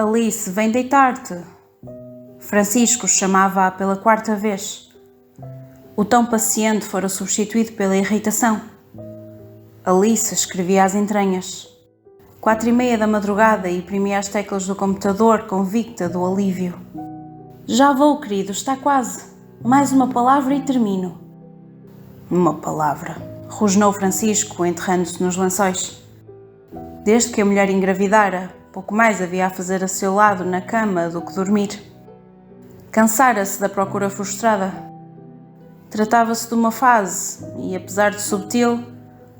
Alice, vem deitar-te. Francisco chamava-a pela quarta vez. O tom paciente fora substituído pela irritação. Alice escrevia às entranhas. 4:30 da madrugada e imprimia as teclas do computador, convicta do alívio. Já vou, querido, está quase. Mais uma palavra e termino. Uma palavra, rosnou Francisco, enterrando-se nos lençóis. Desde que a mulher engravidara, pouco mais havia a fazer a seu lado na cama do que dormir. Cansara-se da procura frustrada. Tratava-se de uma fase e, apesar de subtil,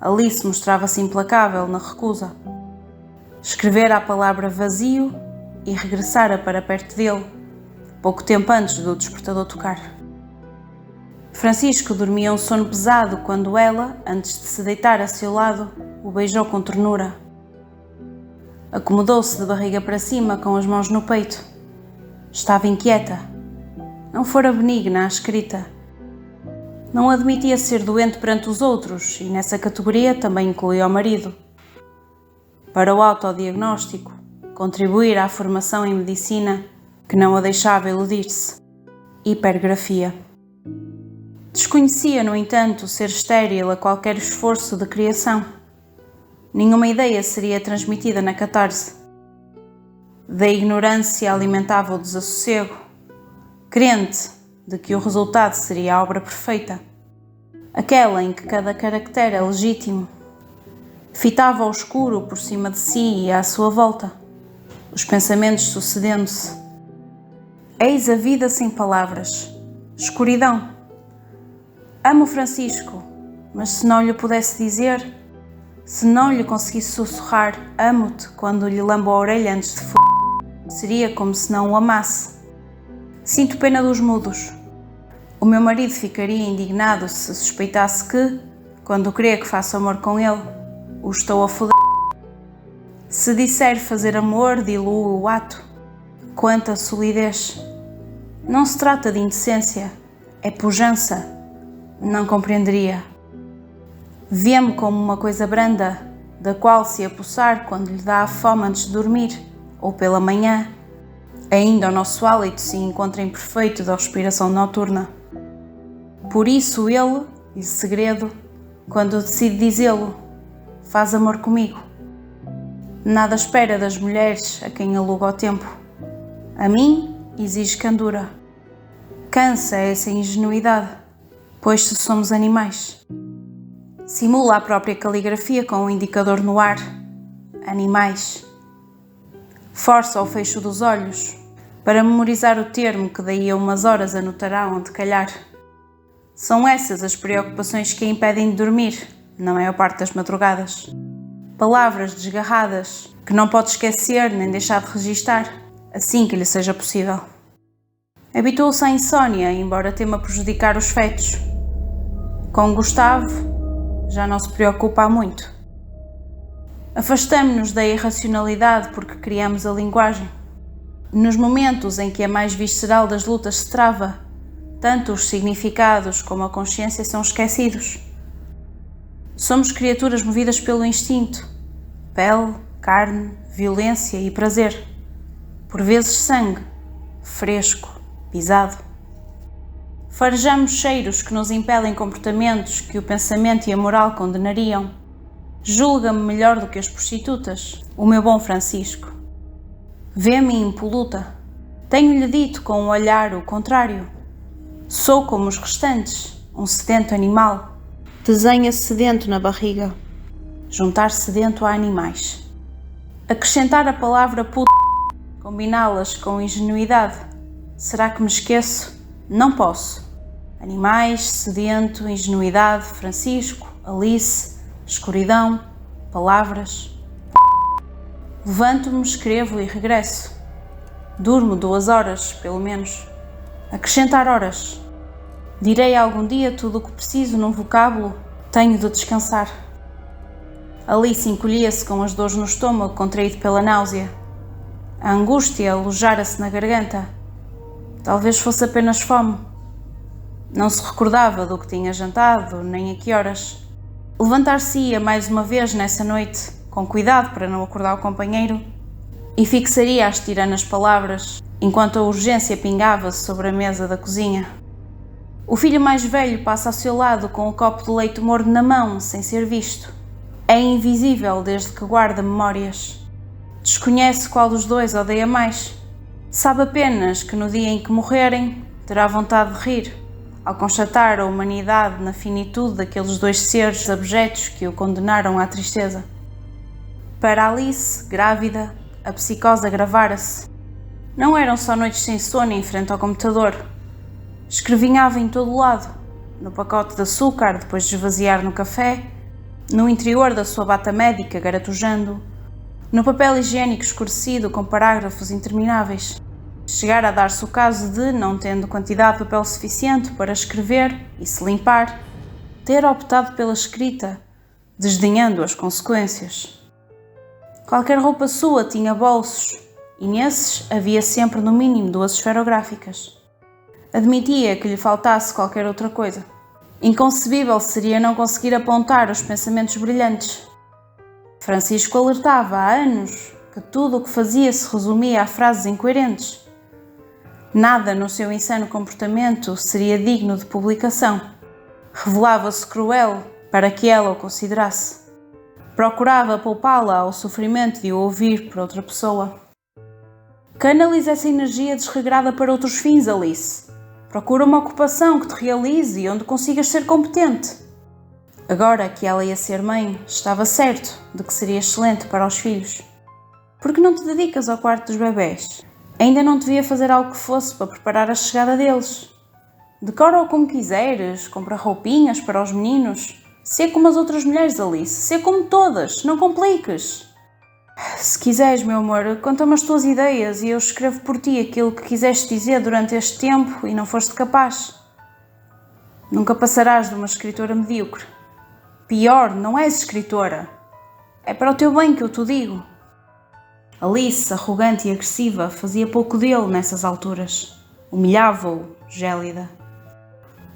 Alice mostrava-se implacável na recusa. Escrevera a palavra vazio e regressara para perto dele, pouco tempo antes do despertador tocar. Francisco dormia um sono pesado quando ela, antes de se deitar a seu lado, o beijou com ternura. Acomodou-se de barriga para cima com as mãos no peito. Estava inquieta. Não fora benigna a escrita. Não admitia ser doente perante os outros e nessa categoria também incluía o marido. Para o autodiagnóstico, contribuir à formação em medicina que não a deixava iludir-se. Hipergrafia. Desconhecia, no entanto, ser estéril a qualquer esforço de criação. Nenhuma ideia seria transmitida na catarse. Da ignorância alimentava o desassossego, crente de que o resultado seria a obra perfeita, aquela em que cada caractere é legítimo. Fitava o escuro por cima de si e à sua volta, os pensamentos sucedendo-se. Eis a vida sem palavras, escuridão. Amo Francisco, mas se não lhe pudesse dizer, se não lhe conseguisse sussurrar amo-te quando lhe lambo a orelha antes de seria como se não o amasse. Sinto pena dos mudos. O meu marido ficaria indignado se suspeitasse que, quando queria que faça amor com ele, o estou a foder. Se disser fazer amor, diluo o ato. Quanta solidez. Não se trata de indecência, é pujança. Não compreenderia. Vê-me como uma coisa branda, da qual se apossar quando lhe dá a fome antes de dormir, ou pela manhã. Ainda o nosso hálito se encontra imperfeito da respiração noturna. Por isso ele, de segredo, quando decide dizê-lo, faz amor comigo. Nada espera das mulheres a quem aluga o tempo. A mim exige candura. Cansa essa ingenuidade, pois se somos animais. Simula a própria caligrafia com o indicador no ar. Animais. Força o fecho dos olhos para memorizar o termo que daí a umas horas anotará onde calhar. São essas as preocupações que a impedem de dormir, na maior parte das madrugadas. Palavras desgarradas que não pode esquecer nem deixar de registar, assim que lhe seja possível. Habituou-se à insônia, embora tema prejudicar os feitos. Com Gustavo, já não se preocupa há muito. Afastamo-nos da irracionalidade porque criamos a linguagem. Nos momentos em que a mais visceral das lutas se trava, tanto os significados como a consciência são esquecidos. Somos criaturas movidas pelo instinto, pele, carne, violência e prazer. Por vezes sangue, fresco, pisado. Farejamos cheiros que nos impelem comportamentos que o pensamento e a moral condenariam. Julga-me melhor do que as prostitutas, o meu bom Francisco. Vê-me impoluta. Tenho-lhe dito com um olhar o contrário. Sou como os restantes, um sedento animal. Desenha sedento na barriga. Juntar sedento a animais. Acrescentar a palavra puta, combiná-las com ingenuidade. Será que me esqueço? Não posso. Animais, sedento, ingenuidade, Francisco, Alice, escuridão, palavras. Levanto-me, escrevo e regresso. Durmo 2 horas, pelo menos. Acrescentar horas. Direi algum dia tudo o que preciso num vocábulo. Tenho de descansar. Alice encolhia-se com as dores no estômago, contraído pela náusea. A angústia alojara-se na garganta. Talvez fosse apenas fome. Não se recordava do que tinha jantado, nem a que horas. Levantar-se-ia mais uma vez nessa noite, com cuidado para não acordar o companheiro. e fixaria as tiranas palavras enquanto a urgência pingava-se sobre a mesa da cozinha. O filho mais velho passa ao seu lado com o copo de leite morno na mão, sem ser visto. É invisível desde que guarda memórias. Desconhece qual dos dois odeia mais. Sabe apenas que no dia em que morrerem, terá vontade de rir, ao constatar a humanidade na finitude daqueles dois seres abjetos que o condenaram à tristeza. Para Alice, grávida, a psicose agravara-se. Não eram só noites sem sono em frente ao computador. Escrevinhava em todo o lado, no pacote de açúcar depois de esvaziar no café, no interior da sua bata médica garatujando, no papel higiênico escurecido com parágrafos intermináveis. Chegara a dar-se o caso de, não tendo quantidade de papel suficiente para escrever e se limpar, ter optado pela escrita, desdenhando as consequências. Qualquer roupa sua tinha bolsos, e nesses havia sempre no mínimo 2 esferográficas. Admitia que lhe faltasse qualquer outra coisa. Inconcebível seria não conseguir apontar os pensamentos brilhantes. Francisco alertava há anos que tudo o que fazia se resumia a frases incoerentes. Nada no seu insano comportamento seria digno de publicação. Revelava-se cruel para que ela o considerasse. Procurava poupá-la ao sofrimento de o ouvir por outra pessoa. Canalize essa energia desregrada para outros fins, Alice. Procura uma ocupação que te realize e onde consigas ser competente. Agora que ela ia ser mãe, estava certo de que seria excelente para os filhos. Por que não te dedicas ao quarto dos bebés? Ainda não devia fazer algo que fosse para preparar a chegada deles. Decora-o como quiseres, compra roupinhas para os meninos. Sê como as outras mulheres, Alice. Sê como todas, não compliques. Se quiseres, meu amor, conta-me as tuas ideias e eu escrevo por ti aquilo que quiseste dizer durante este tempo e não foste capaz. Nunca passarás de uma escritora medíocre. Pior, não és escritora. É para o teu bem que eu te digo. Alice, arrogante e agressiva, fazia pouco dele nessas alturas. Humilhava-o, gélida.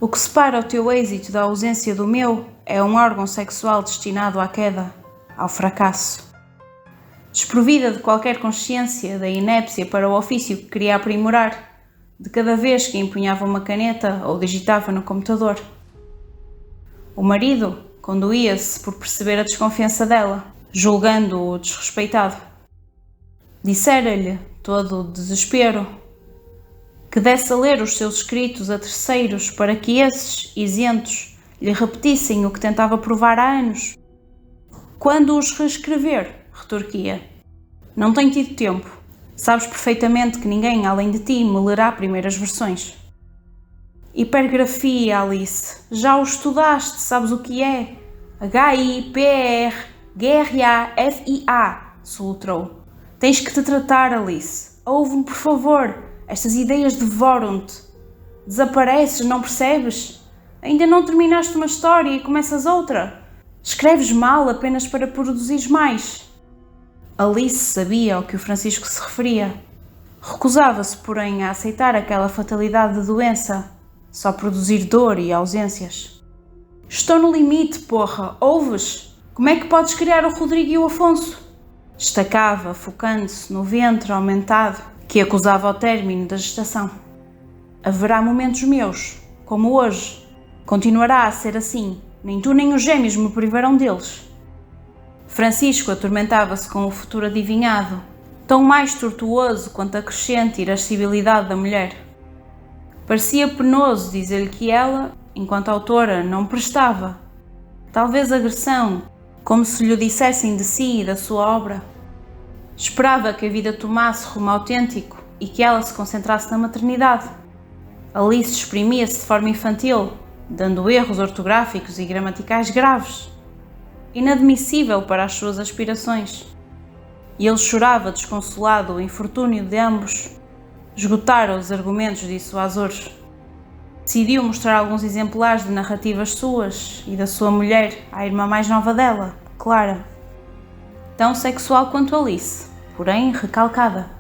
O que separa o teu êxito da ausência do meu é um órgão sexual destinado à queda, ao fracasso. Desprovida de qualquer consciência da inépcia para o ofício que queria aprimorar, de cada vez que empunhava uma caneta ou digitava no computador. O marido conduía-se por perceber a desconfiança dela, julgando-o desrespeitado. Dissera-lhe, todo o desespero, que desse a ler os seus escritos a terceiros para que esses, isentos, lhe repetissem o que tentava provar há anos. Quando os reescrever, retorquia. Não tenho tido tempo. Sabes perfeitamente que ninguém, além de ti, me lerá primeiras versões. Hipergrafia, Alice. Já o estudaste, sabes o que é? H-I-P-R-G-R-A-F-I-A, solutrou. Tens que te tratar, Alice. Ouve-me, por favor. Estas ideias devoram-te. Desapareces, não percebes? Ainda não terminaste uma história e começas outra. Escreves mal apenas para produzires mais. Alice sabia ao que o Francisco se referia. Recusava-se, porém, a aceitar aquela fatalidade de doença, só produzir dor e ausências. Estou no limite, porra, ouves? Como é que podes criar o Rodrigo e o Afonso? Estacava, focando-se no ventre aumentado, que acusava o término da gestação. Haverá momentos meus, como hoje. Continuará a ser assim. Nem tu nem os gêmeos me privarão deles. Francisco atormentava-se com o futuro adivinhado, tão mais tortuoso quanto a crescente irascibilidade da mulher. Parecia penoso dizer-lhe que ela, enquanto autora, não prestava. Talvez agressão, como se lhe dissessem de si e da sua obra. Esperava que a vida tomasse rumo autêntico e que ela se concentrasse na maternidade. Alice exprimia-se de forma infantil, dando erros ortográficos e gramaticais graves, inadmissível para as suas aspirações. E ele chorava desconsolado o infortúnio de ambos. Esgotara os argumentos dissuasores. Decidiu mostrar alguns exemplares de narrativas suas e da sua mulher à irmã mais nova dela, Clara. Tão sexual quanto Alice, porém recalcada.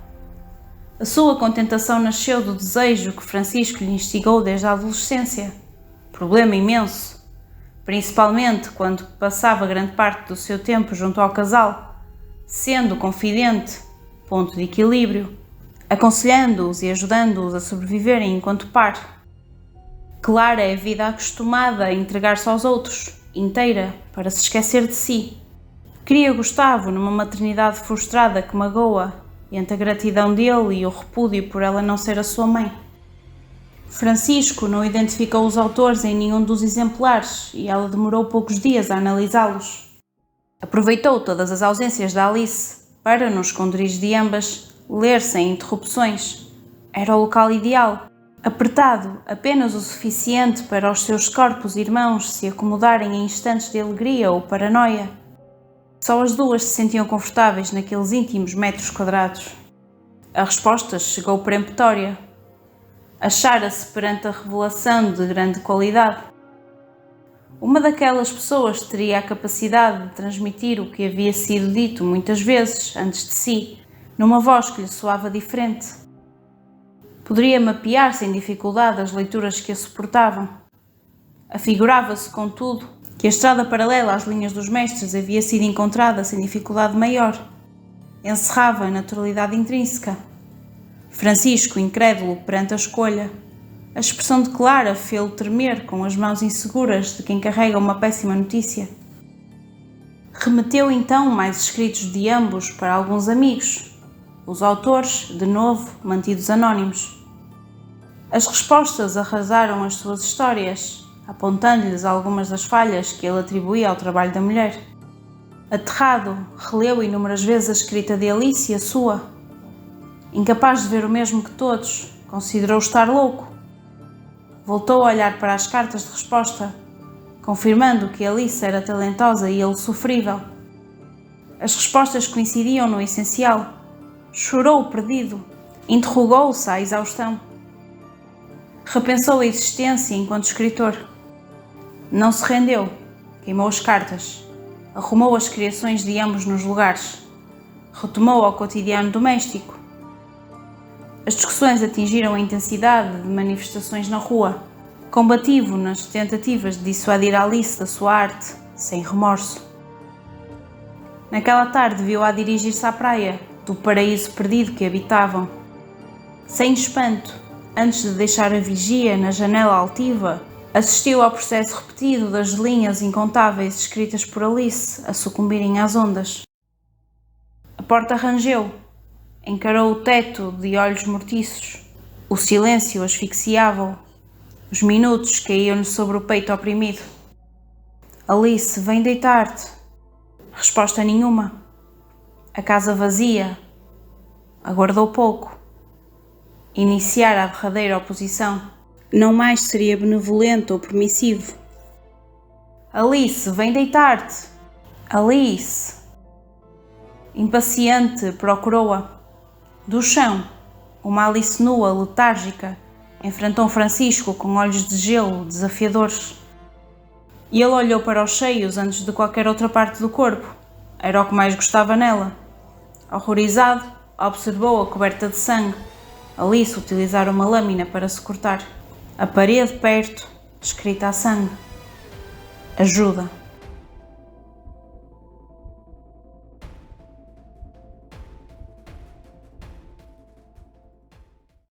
A sua contentação nasceu do desejo que Francisco lhe instigou desde a adolescência. Problema imenso, principalmente quando passava grande parte do seu tempo junto ao casal, sendo confidente ponto de equilíbrio, aconselhando-os e ajudando-os a sobreviverem enquanto par. Clara é a vida acostumada a entregar-se aos outros, inteira, para se esquecer de si. Cria Gustavo numa maternidade frustrada que magoa, entre a gratidão dele e o repúdio por ela não ser a sua mãe. Francisco não identificou os autores em nenhum dos exemplares e ela demorou poucos dias a analisá-los. Aproveitou todas as ausências da Alice para, nos esconderijos de ambas, ler sem interrupções. Era o local ideal, apertado apenas o suficiente para os seus corpos irmãos se acomodarem em instantes de alegria ou paranoia. Só as duas se sentiam confortáveis naqueles íntimos metros quadrados. A resposta chegou peremptória. Achara-se perante a revelação de grande qualidade. Uma daquelas pessoas teria a capacidade de transmitir o que havia sido dito muitas vezes antes de si, numa voz que lhe soava diferente. Poderia mapear sem dificuldade as leituras que a suportavam. Afigurava-se, contudo, que a estrada paralela às linhas dos mestres havia sido encontrada sem dificuldade maior. Encerrava a naturalidade intrínseca. Francisco, incrédulo perante a escolha, a expressão de Clara fê-lo tremer com as mãos inseguras de quem carrega uma péssima notícia. Remeteu então mais escritos de ambos para alguns amigos, os autores, de novo, mantidos anónimos. As respostas arrasaram as suas histórias, apontando-lhes algumas das falhas que ele atribuía ao trabalho da mulher. Aterrado, releu inúmeras vezes a escrita de Alice e a sua. Incapaz de ver o mesmo que todos, considerou estar louco. Voltou a olhar para as cartas de resposta, confirmando que Alice era talentosa e ele sofrível. As respostas coincidiam no essencial. Chorou perdido, interrogou-se à exaustão. Repensou a existência enquanto escritor. Não se rendeu, queimou as cartas, arrumou as criações de ambos nos lugares, retomou ao cotidiano doméstico. As discussões atingiram a intensidade de manifestações na rua, combativo nas tentativas de dissuadir Alice da sua arte, sem remorso. Naquela tarde viu-a dirigir-se à praia, do paraíso perdido que habitavam. Sem espanto, antes de deixar a vigia na janela altiva, assistiu ao processo repetido das linhas incontáveis escritas por Alice a sucumbirem às ondas. A porta rangeu. Encarou o teto de olhos mortiços. O silêncio asfixiava-o. Os minutos caíam-lhe sobre o peito oprimido. Alice, vem deitar-te. Resposta nenhuma. A casa vazia. Aguardou pouco. Iniciara a derradeira oposição. Não mais seria benevolente ou permissivo. Alice, vem deitar-te. Alice. Impaciente, procurou-a. Do chão, uma Alice nua, letárgica, enfrentou Francisco com olhos de gelo desafiadores. E ele olhou para os seios antes de qualquer outra parte do corpo. Era o que mais gostava nela. Horrorizado, observou-a coberta de sangue. Alice utilizara uma lâmina para se cortar. A parede perto, escrita a sangue. Ajuda.